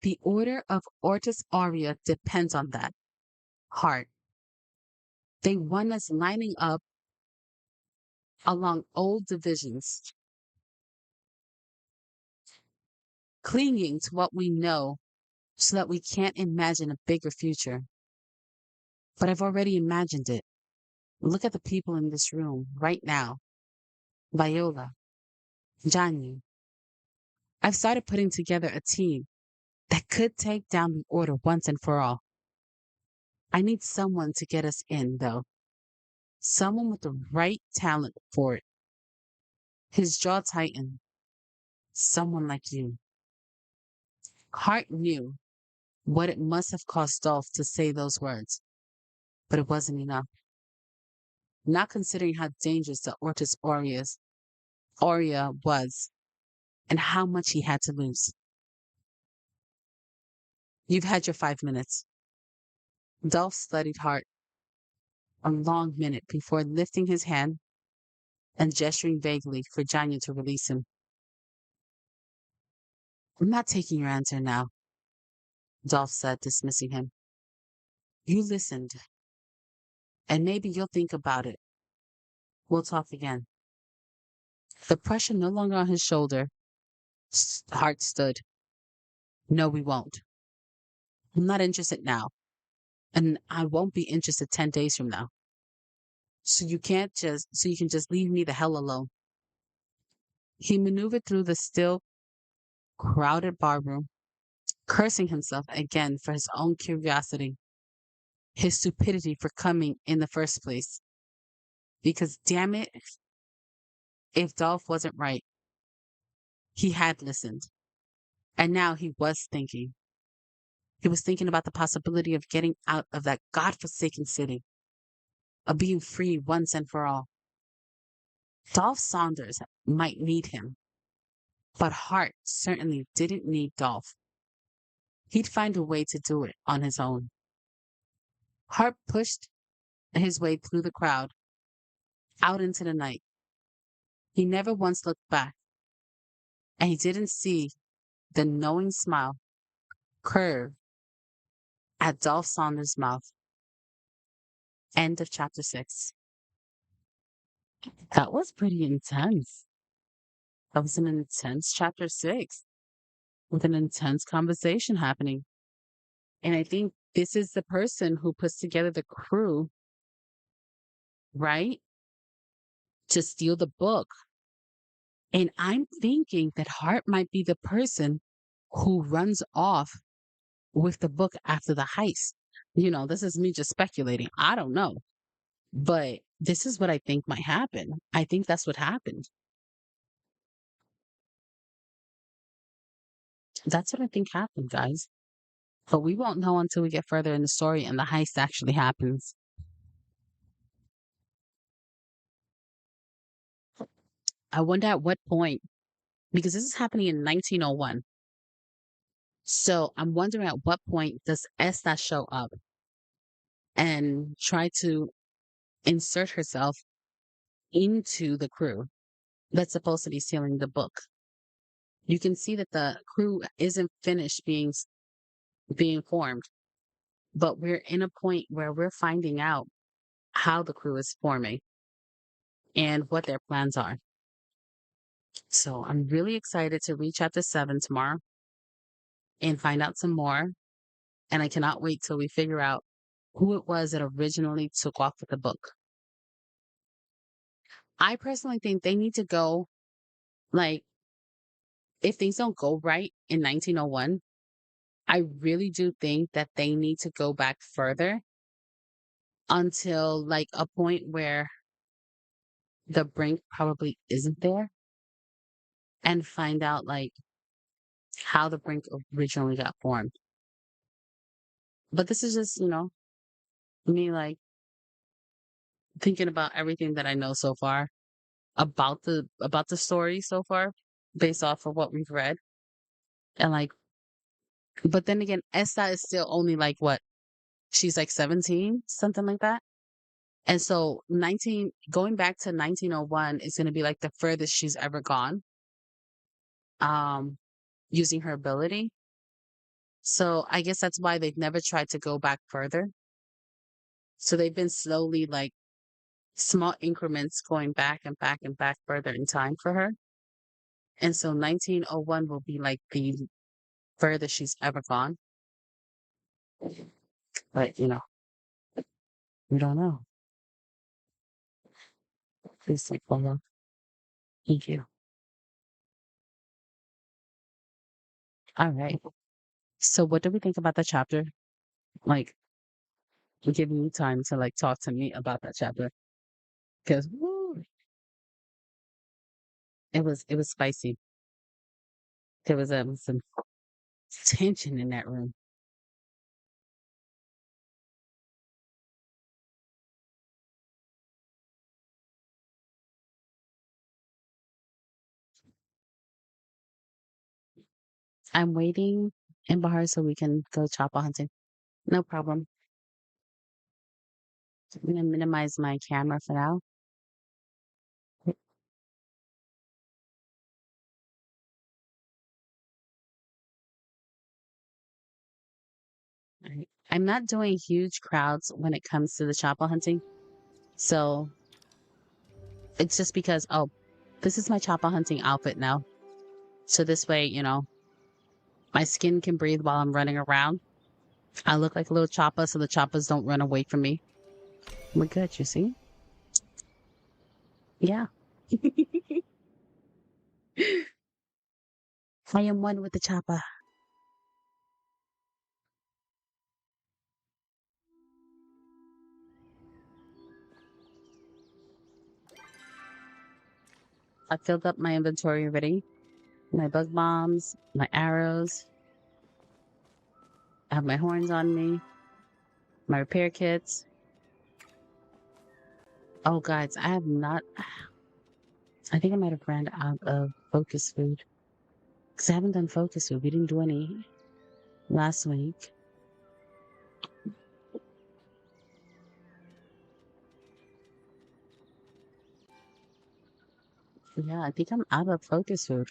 The order of Ortis Aurea depends on that. Heart. They want us lining up along old divisions, clinging to what we know so that we can't imagine a bigger future. But I've already imagined it. Look at the people in this room right now. Viola, Janyu. I've started putting together a team that could take down the order once and for all. I need someone to get us in, though. Someone with the right talent for it. His jaw tightened. Someone like you. Hart knew what it must have cost Dolph to say those words, but it wasn't enough. Not considering how dangerous the Ortis Aurea was and how much he had to lose. You've had your 5 minutes. Dolph studied Hart a long minute before lifting his hand and gesturing vaguely for Janya to release him. I'm not taking your answer now, Dolph said, dismissing him. You listened, and maybe you'll think about it. We'll talk again. The pressure no longer on his shoulder, Hart stood. No, we won't. I'm not interested now, and I won't be interested 10 days from now. So you can just leave me the hell alone. He maneuvered through the still crowded barroom, cursing himself again for his own curiosity, his stupidity for coming in the first place. Because damn it, if Dolph wasn't right, he had listened. And now he was thinking. He was thinking about the possibility of getting out of that godforsaken city, of being free once and for all. Dolph Saunders might need him, but Hart certainly didn't need Dolph. He'd find a way to do it on his own. Hart pushed his way through the crowd, out into the night. He never once looked back, and he didn't see the knowing smile curve at Dolph Saunders' mouth. End of chapter 6. That was pretty intense. That was an intense chapter 6 with an intense conversation happening. And I think this is the person who puts together the crew right? To steal the book. And I'm thinking that Hart might be the person who runs off with the book after the heist. This is me just speculating. I don't know. But this is what I think might happen. I think that's what happened. That's what I think happened, guys. But we won't know until we get further in the story and the heist actually happens. I wonder at what point, because this is happening in 1901. So I'm wondering at what point does Esta show up and try to insert herself into the crew that's supposed to be stealing the book. You can see that the crew isn't finished being formed, but we're in a point where we're finding out how the crew is forming and what their plans are. So I'm really excited to reach out to 7 tomorrow and find out some more. And I cannot wait till we figure out who it was that originally took off with the book. I personally think they need to go, like, if things don't go right in 1901, I really do think that they need to go back further until like a point where the brink probably isn't there and find out like how the brink originally got formed. But this is just, me like thinking about everything that I know so far about the story so far based off of what we've read. And like but then again, Esta is still only like what? She's like 17, something like that. And so going back to 1901 is going to be like the furthest she's ever gone um using her ability. So I guess that's why they've never tried to go back further. So they've been slowly like small increments going back and back and back further in time for her. And so 1901 will be like the furthest she's ever gone. But we don't know. Please take follow. Thank you. All right. So what do we think about the chapter? Like, giving you time to like talk to me about that chapter because it was spicy. There was some tension in that room. I'm waiting in Bahar so we can go chopper hunting. No problem. I'm gonna minimize my camera for now. Alright. I'm not doing huge crowds when it comes to the chopper hunting. So it's just because, this is my chopper hunting outfit now. So this way, my skin can breathe while I'm running around. I look like a little chopper so the choppers don't run away from me. We're good, you see? Yeah. I am one with the chopper. I filled up my inventory already. My bug bombs, my arrows. I have my horns on me. My repair kits. Oh, guys, I have not. I think I might have ran out of focus food. Because I haven't done focus food. We didn't do any last week. Yeah, I think I'm out of focus food.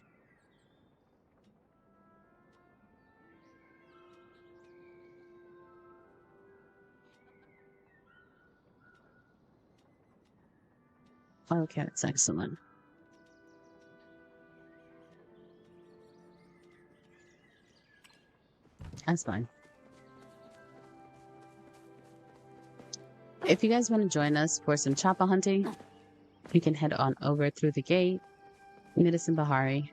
Okay, that's excellent. That's fine. If you guys want to join us for some choppa hunting, you can head on over through the gate, meet us in Bahari.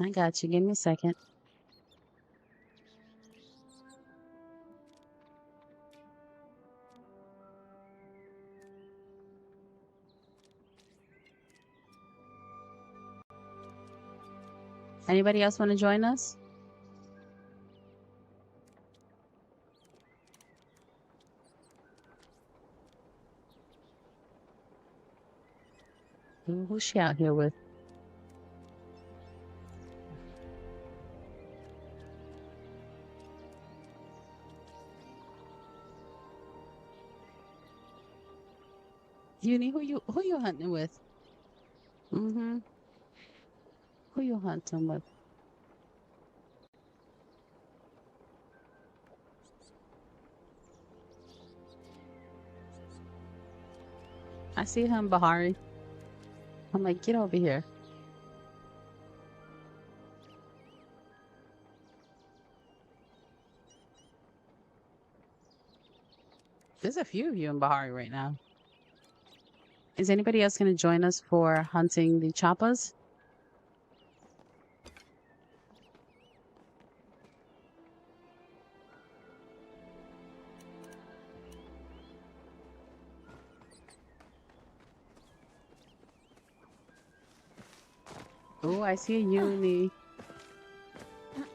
I got you. Give me a second. Anybody else want to join us? Who's she out here with? Uni, who you hunting with? Mm-hmm. Who you hunting with? I see him, Bahari. I'm like, get over here. There's a few of you in Bahari right now. Is anybody else going to join us for hunting the choppas? Oh, I see a uni.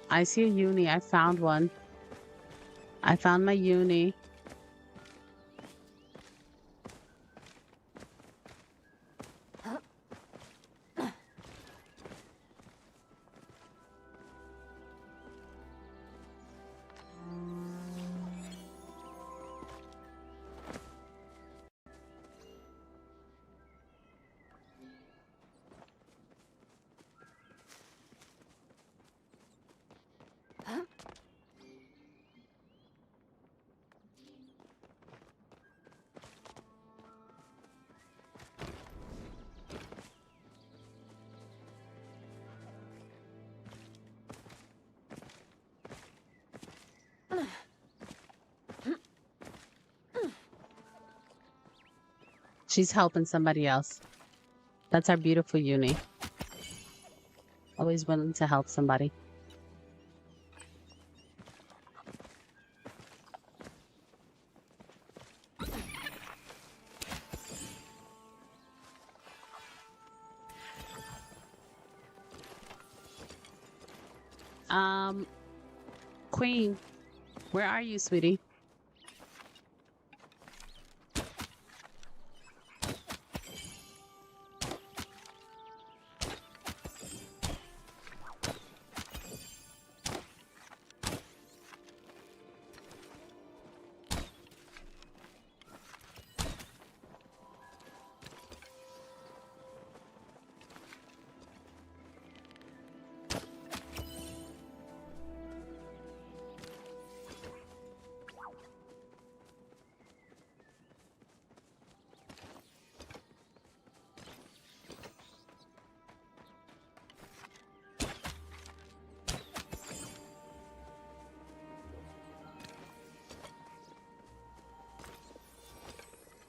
I see a uni. I found one. I found my uni. She's helping somebody else. That's our beautiful uni. Always willing to help somebody. Queen, where are you, sweetie?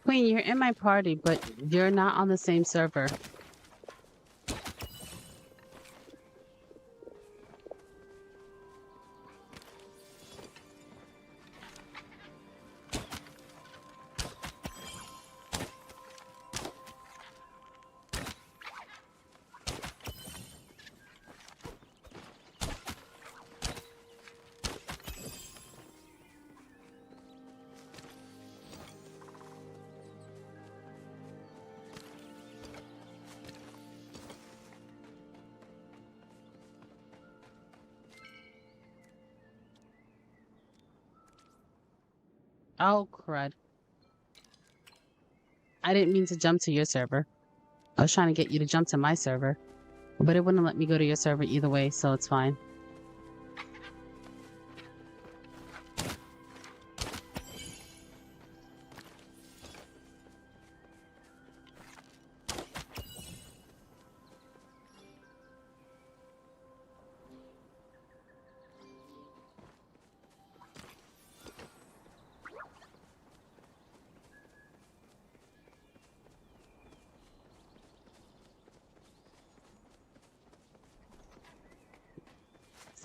Queen, you're in my party, but you're not on the same server. Oh, crud. I didn't mean to jump to your server. I was trying to get you to jump to my server. But it wouldn't let me go to your server either way, so it's fine.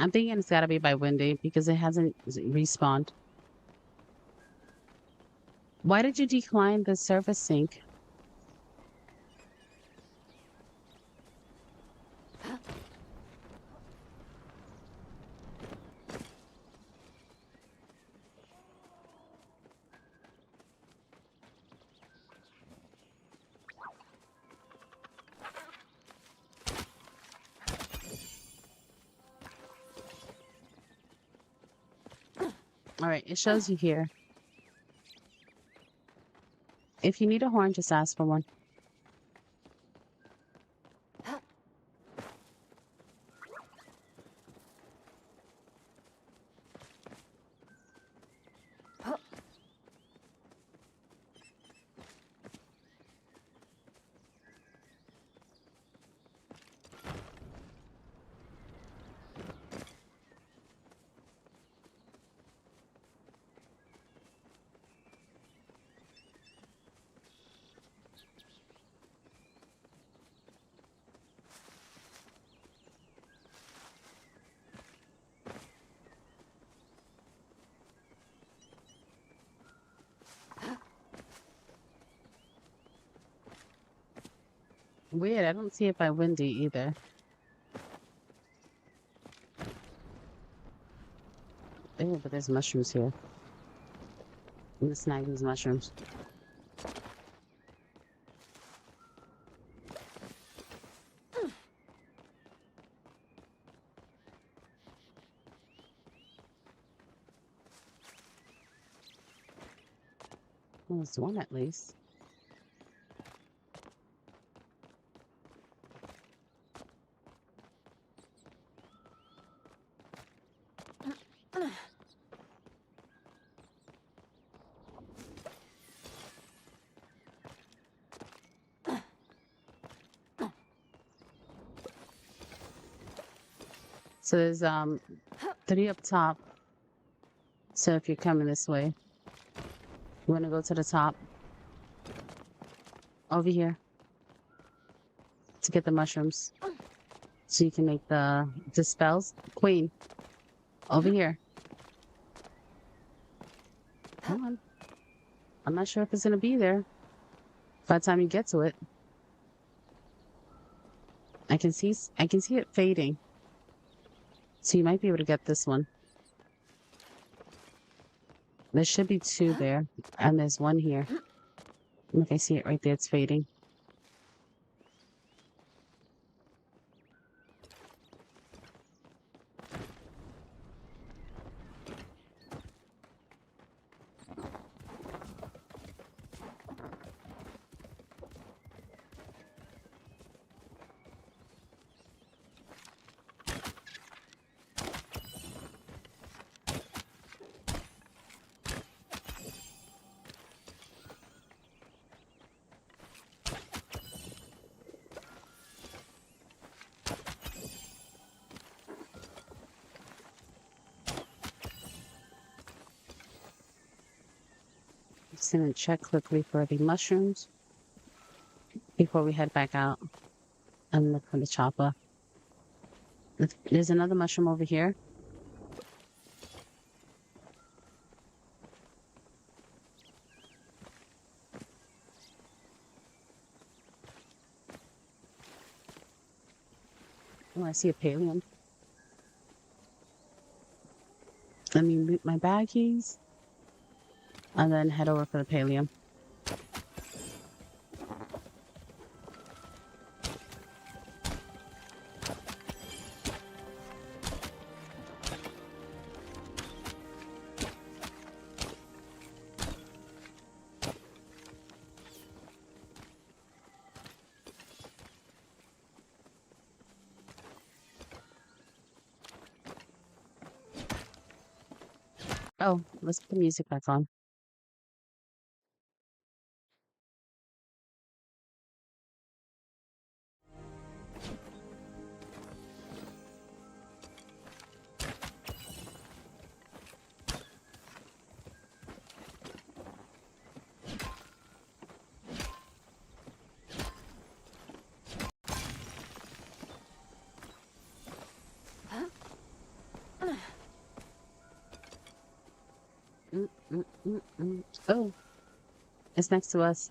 I'm thinking it's gotta be by Wendy because it hasn't respawned. Why did you decline the service sync? All right, it shows you here. If you need a horn, just ask for one. Weird, I don't see it by Wendy either. Oh, but there's mushrooms here. I'm gonna snag these mushrooms. Well, there's one at least. So there's 3 up top. So if you're coming this way, you want to go to the top. Over here. To get the mushrooms. So you can make the spells. Queen. Over here. Come on. I'm not sure if it's going to be there by the time you get to it. I can see it fading. So you might be able to get this one. There should be 2 there. And there's 1 here. Look, I see it right there. It's fading. Just gonna check quickly for the mushrooms before we head back out and look for the chopper. There's another mushroom over here. Oh, I see a pallium. Let me loot my baggies and then head over for the pallium. Oh, let's put the music back on. Mm, mm, mm, mm. Oh, it's next to us.